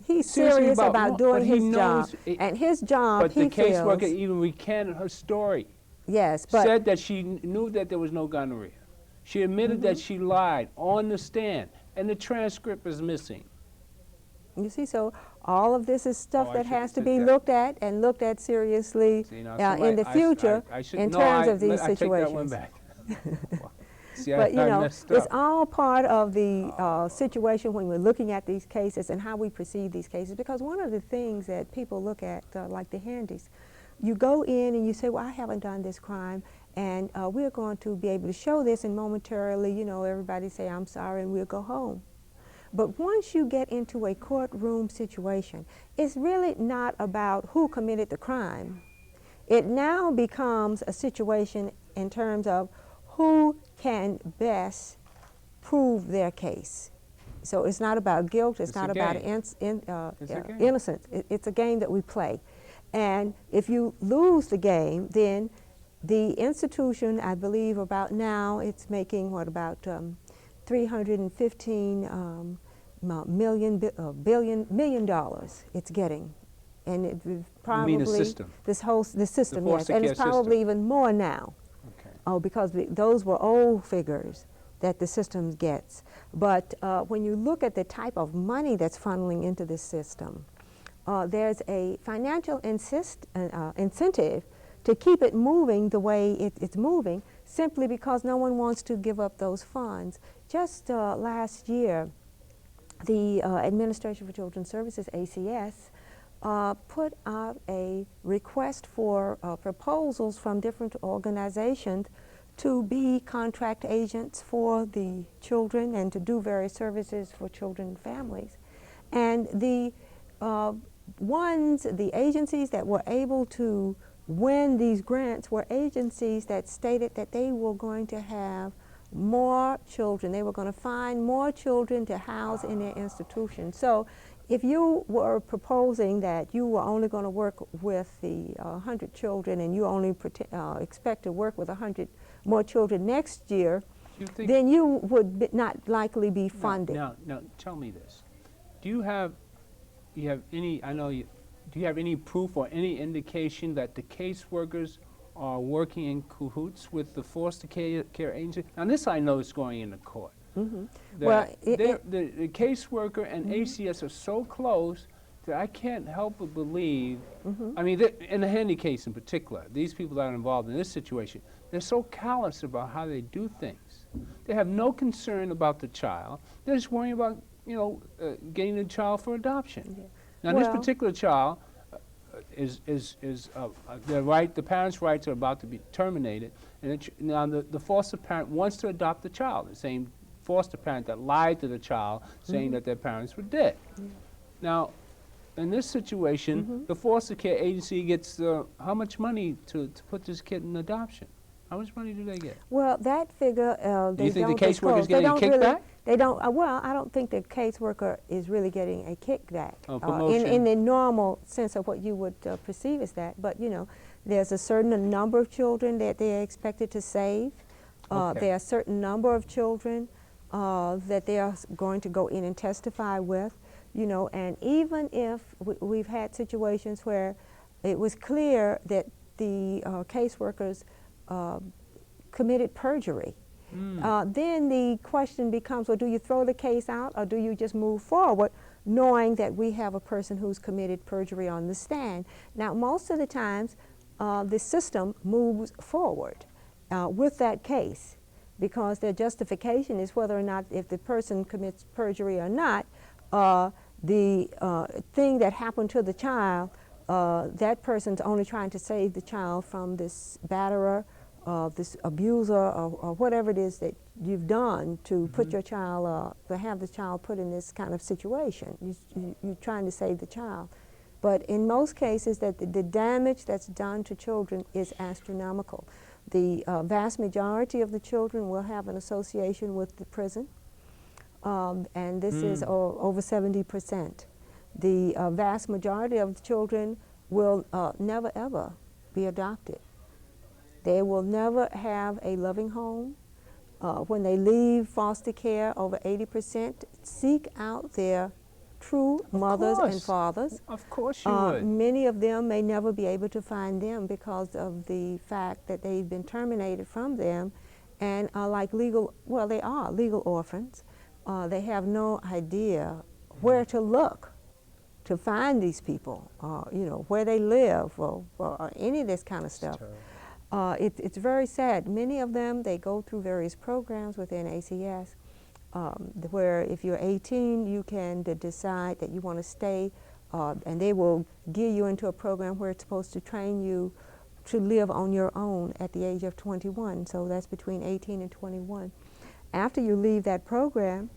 He's Seriously serious about about what? doing But he his job. knows it- And his job, But the he feels, caseworker even recanted her story. yes, but Said that she knew that there was no gonorrhea. She admitted that she lied on the stand, and the transcript is missing. you see, so all of this is stuff Oh, I that shouldn't has to said be that. looked at and looked at seriously See, now, in the future in terms of these I take that one situations. back. See, But you I know, messed it's up. all part of the situation when we're looking at these cases and how we perceive these cases. Because one of the things that people look at, like the Handys, you go in and you say, well, I haven't done this crime, and we're going to be able to show this, and momentarily, you know, everybody say, I'm sorry, and we'll go home. But once you get into a courtroom situation, it's really not about who committed the crime. It now becomes a situation in terms of who can best prove their case. So it's not about guilt, it's It's a not about game. It's a game. innocence. It's a game that we play. And if you lose the game, then the institution, I believe about now, it's making what, about $315 million it's getting. And it would probably, the system? the system, yes, foster and care it's probably system. even more now. Okay. Oh, because those were old figures that the system gets. But when you look at the type of money that's funneling into this system, there's a financial incentive to keep it moving the way it's moving, simply because no one wants to give up those funds. Just last year, the Administration for Children's Services, ACS, put out a request for proposals from different organizations to be contract agents for the children and to do various services for children and families. And the agencies that were able to win these grants were agencies that stated that they were going to have more children. They were going to find more children to house in their institution. So if you were proposing that you were only going to work with the 100 children and you only expect to work with 100 more children next year, then you would not likely be funded. Now, tell me this. Do you have any, do you have any proof or any indication that the caseworkers are working in cahoots with the foster care agency. Now this I know is going into court. Mm-hmm. That Well, the caseworker and ACS are so close that I can't help but believe, I mean, in the Handy case in particular, these people that are involved in this situation, they're so callous about how they do things. They have no concern about the child. They're just worrying about, you know, getting the child for adoption. Yeah. Now, Well, this particular child their right, the parents' rights are about to be terminated, and now the foster parent wants to adopt the child, the same foster parent that lied to the child saying that their parents were dead. Yeah. Now, in this situation, the foster care agency gets how much money to put this kid in adoption? How much money do they get? Well, that figure, Do you think the don't caseworker is disclose. They getting a don't really, kickback? they don't, well, I don't think the caseworker is really getting a kickback Promotion. in the normal sense of what you would perceive as that. But, you know, there's a certain number of children that they are expected to save. There are a certain number of children that they are going to go in and testify with, you know, and even if we've had situations where it was clear that the caseworkers committed perjury. Then the question becomes, well, do you throw the case out or do you just move forward knowing that we have a person who's committed perjury on the stand? Now, most of the times, the system moves forward with that case because their justification is whether or not, if the person commits perjury or not, the thing that happened to the child, that person's only trying to save the child from this batterer, this abuser, or whatever it is that you've done to put your child, to have the child put in this kind of situation. You're trying to save the child. But in most cases, the damage that's done to children is astronomical. The vast majority of the children will have an association with the prison, and this is over 70%. The vast majority of the children will never ever be adopted. They will never have a loving home. When they leave foster care, over 80% seek out their true mothers and fathers. Of course you would. Many of them may never be able to find them because of the fact that they've been terminated from them and are like legal, well, they are legal orphans. They have no idea where to look to find these people, you know, where they live or any of this kind of stuff. It's very sad. Many of them, they go through various programs within ACS where if you're 18, you can decide that you want to stay, and they will gear you into a program where it's supposed to train you to live on your own at the age of 21. So that's between 18 and 21. After you leave that program,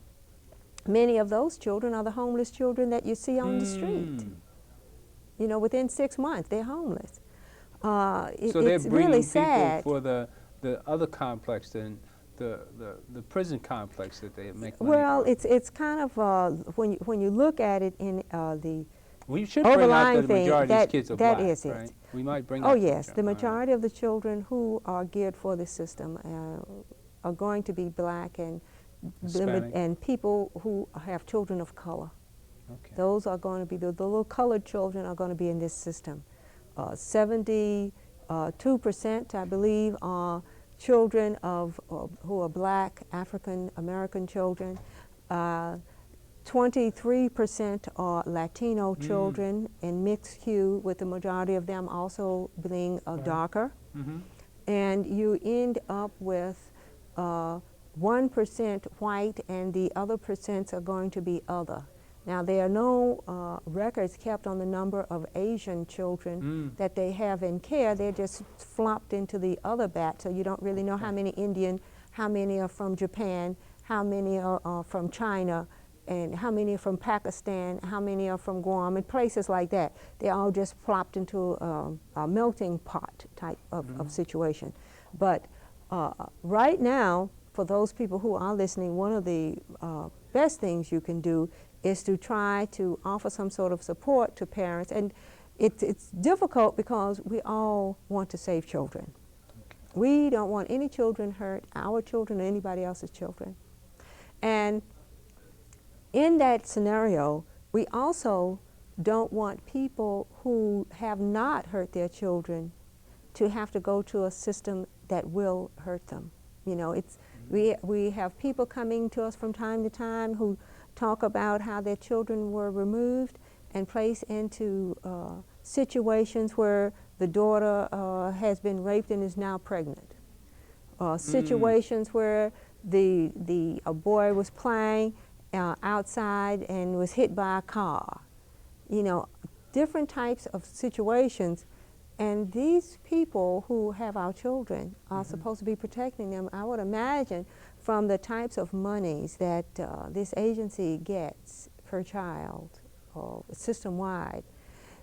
many of those children are the homeless children that you see on the street. You know, within 6 months, they're homeless. So it's they're bringing really people sad. for the other complex, than the prison complex that they make money Well, from. it's kind of when you look at it in the We should bring out overlying that the thing, majority of these kids are that black, is it. right? We might bring Oh that yes, picture. the majority of the children who are geared for the system are going to be black and Hispanic. people who have children of color. Okay. Those are going to be the little colored children are going to be in this system. 72%, I believe, are children of who are black African American children. 23% are Latino children in mixed hue, with the majority of them also being darker. And you end up with 1% white, and the other percents are going to be other. Now, there are no records kept on the number of Asian children that they have in care. They're just flopped into the other bat, so you don't really know how many Indian, how many are from Japan, how many are from China, and how many are from Pakistan, how many are from Guam, and places like that. They're all just plopped into a melting pot type of situation. But right now, for those people who are listening, one of the best things you can do is to try to offer some sort of support to parents. And it's difficult because we all want to save children. We don't want any children hurt, our children or anybody else's children. And in that scenario, we also don't want people who have not hurt their children to have to go to a system that will hurt them. You know, we have people coming to us from time to time who talk about how their children were removed and placed into situations where the daughter has been raped and is now pregnant. Situations where a boy was playing outside and was hit by a car. You know, different types of situations. And these people who have our children are supposed to be protecting them. I would imagine from the types of monies that this agency gets per child, system-wide,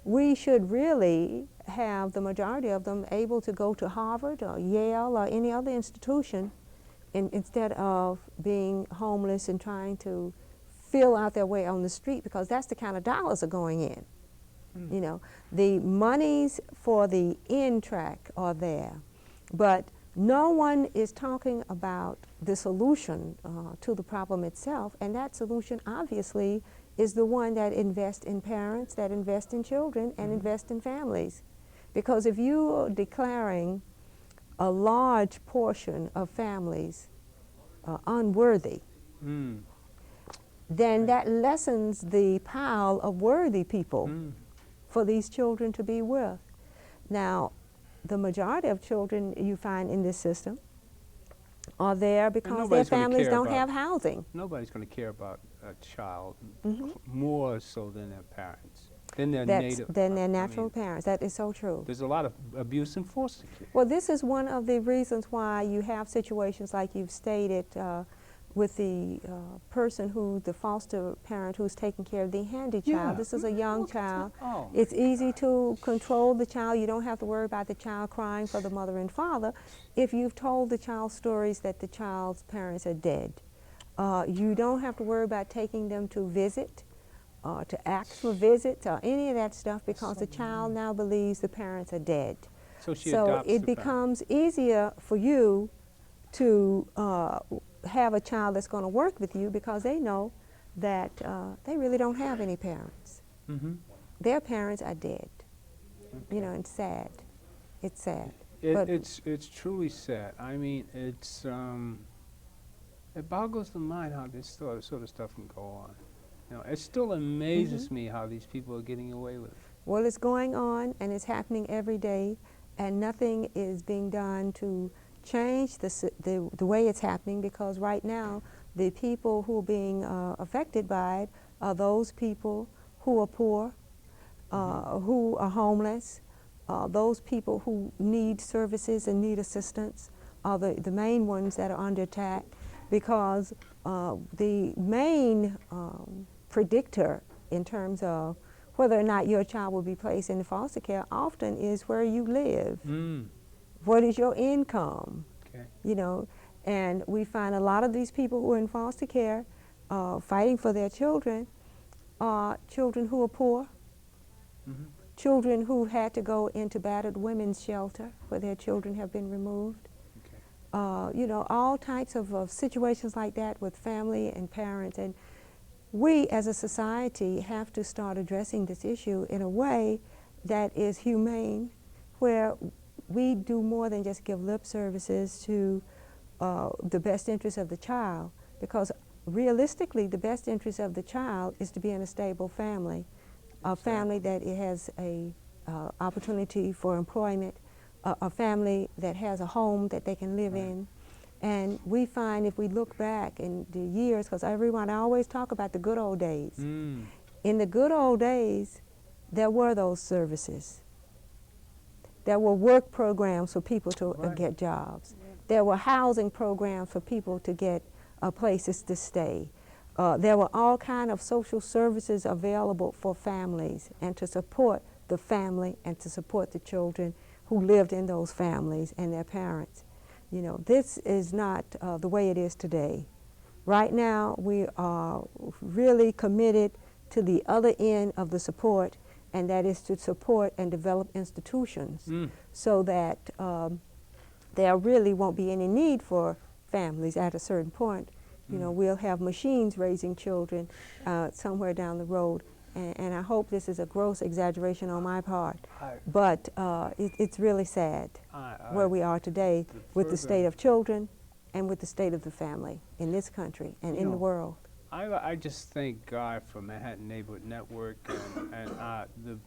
we should really have the majority of them able to go to Harvard or Yale or any other institution instead of being homeless and trying to fill out their way on the street, because that's the kind of dollars are going in. You know, the monies for the end track are there, but no one is talking about the solution to the problem itself, and that solution obviously is the one that invests in parents, that invest in children, and invest in families. Because if you are declaring a large portion of families unworthy, then that lessens the pile of worthy people for these children to be with. Now, the majority of children you find in this system are there because their families don't have housing. Nobody's going to care about a child more so than their parents, than their natural parents. That is so true. There's a lot of abuse in foster care. Well, this is one of the reasons why you have situations like you've stated with the the foster parent who's taking care of the handy child. This is a young child. It's easy to control the child. You don't have to worry about the child crying for the mother and father if you've told the child stories that the child's parents are dead. You don't have to worry about taking them to visit, to ask for visits or any of that stuff, because the child now believes the parents are dead. So it becomes easier for you to have a child that's going to work with you, because they know that they really don't have any parents. Their parents are dead. You know, it's sad. It's sad. It's truly sad. I mean, it boggles the mind how this sort of stuff can go on. You know, it still amazes me how these people are getting away with it. Well, it's going on, and it's happening every day, and nothing is being done to change the way it's happening, because right now the people who are being affected by it are those people who are poor, who are homeless, those people who need services and need assistance are the main ones that are under attack, because the main predictor in terms of whether or not your child will be placed in foster care often is where you live. What is your income? You know, and we find a lot of these people who are in foster care fighting for their children are children who are poor, children who had to go into battered women's shelter where their children have been removed. You know, all types of situations like that with family and parents. And we as a society have to start addressing this issue in a way that is humane, where we do more than just give lip services to the best interest of the child, because realistically the best interest of the child is to be in a stable family, a family that it has a opportunity for employment, a family that has a home that they can live in. And we find, if we look back in the years, because everyone always talk about the good old days. In the good old days, there were those services. There were work programs for people to get jobs. There were housing programs for people to get places to stay. There were all kinds of social services available for families and to support the family and to support the children who lived in those families and their parents. You know, this is not the way it is today. Right now, we are really committed to the other end of the support, and that is to support and develop institutions so that there really won't be any need for families at a certain point. You know, we'll have machines raising children somewhere down the road, and I hope this is a gross exaggeration on my part, I- but it's really sad where we are today with the state of children and with the state of the family in this country and in the world. I just thank God for Manhattan Neighborhood Network and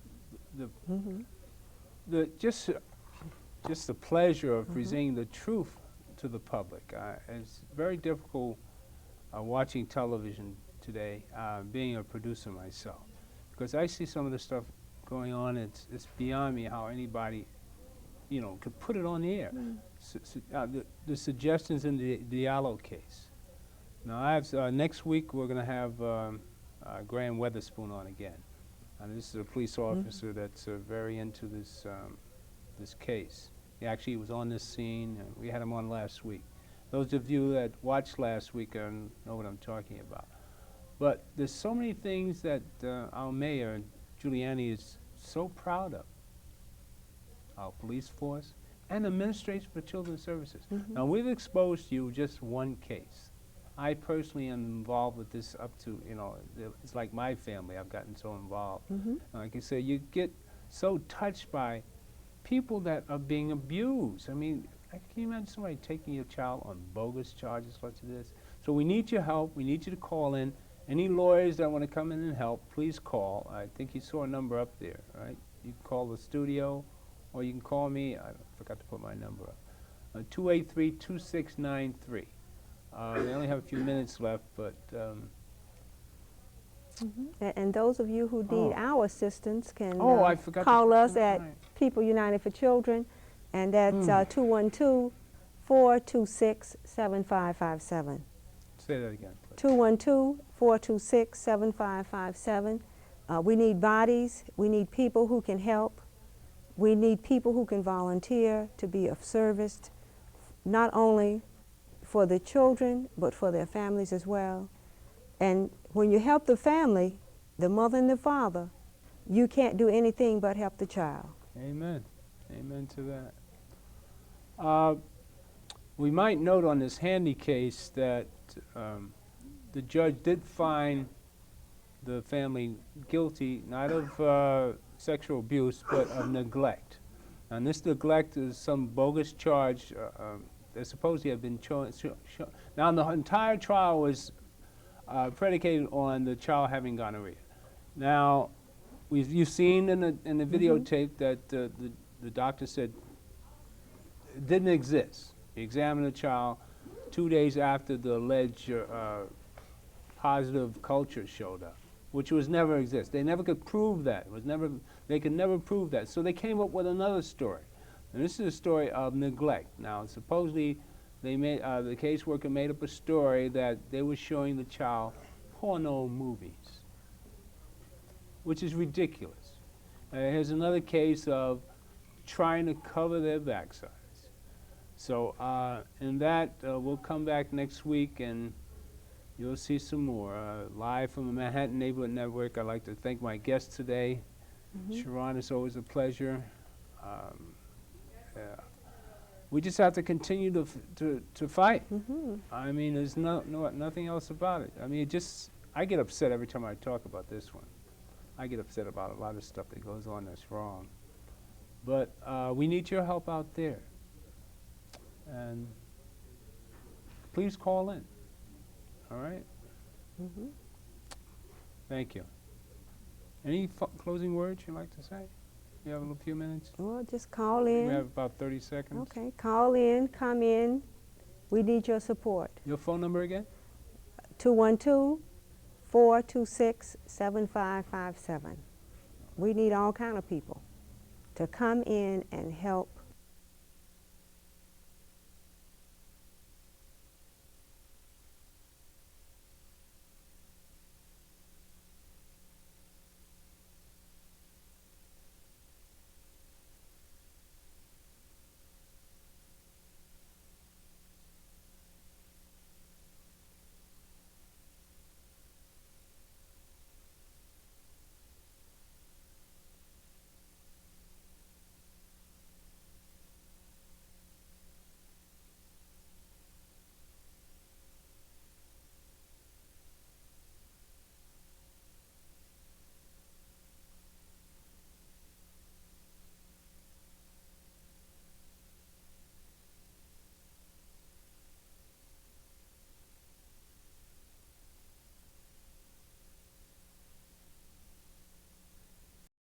just the pleasure of presenting the truth to the public. It's very difficult watching television today, being a producer myself, because I see some of the stuff going on. It's beyond me how anybody, could put it on the air. The suggestions in the Diallo case. Now, I have next week we're going to have Graham Weatherspoon on again, and this is a police officer that's very into this case. He was on this scene. We had him on last week. Those of you that watched last week know what I'm talking about. But there's so many things that our mayor, Giuliani, is so proud of. Our police force and Administration for Children's Services. Now, we've exposed you just one case. I personally am involved with this up to, it's like my family. I've gotten so involved. Like I say, you get so touched by people that are being abused. I mean, can you imagine somebody taking your child on bogus charges such as this? So we need your help. We need you to call in. Any lawyers that want to come in and help, please call. I think you saw a number up there, right? You can call the studio, or you can call me. I forgot to put my number up. 283-2693. We only have a few minutes left, but... And those of you who need our assistance can I forgot call us at People United for Children, and that's 212-426-7557. Say that again, please. 212-426-7557. We need bodies. We need people who can help. We need people who can volunteer to be of service, not only for the children, but for their families as well. And when you help the family, the mother and the father, you can't do anything but help the child. Amen. Amen to that. We might note on this Handy case that the judge did find the family guilty, not of sexual abuse, but of neglect. And this neglect is some bogus charge that supposedly had been shown. Now, the entire trial was predicated on the child having gonorrhea. Now, you've seen in the videotape that the doctor said it didn't exist. He examined the child 2 days after the alleged positive culture showed up, which was never exist. They never could prove that. They could never prove that. So they came up with another story. And this is a story of neglect. Now, supposedly, the caseworker made up a story that they were showing the child porno movies, which is ridiculous. Here's another case of trying to cover their backsides. So in that, we'll come back next week and you'll see some more. Live from the Manhattan Neighborhood Network, I'd like to thank my guests today. Sharon, it's always a pleasure. We just have to continue to fight. I mean, there's nothing else about it. I mean, I get upset every time I talk about this one. I get upset about a lot of stuff that goes on that's wrong. But we need your help out there. And please call in. All right? Thank you. Any closing words you'd like to say? You have a few minutes? Well, just call in. We have about 30 seconds. Okay, call in, come in. We need your support. Your phone number again? 212-426-7557. We need all kind of people to come in and help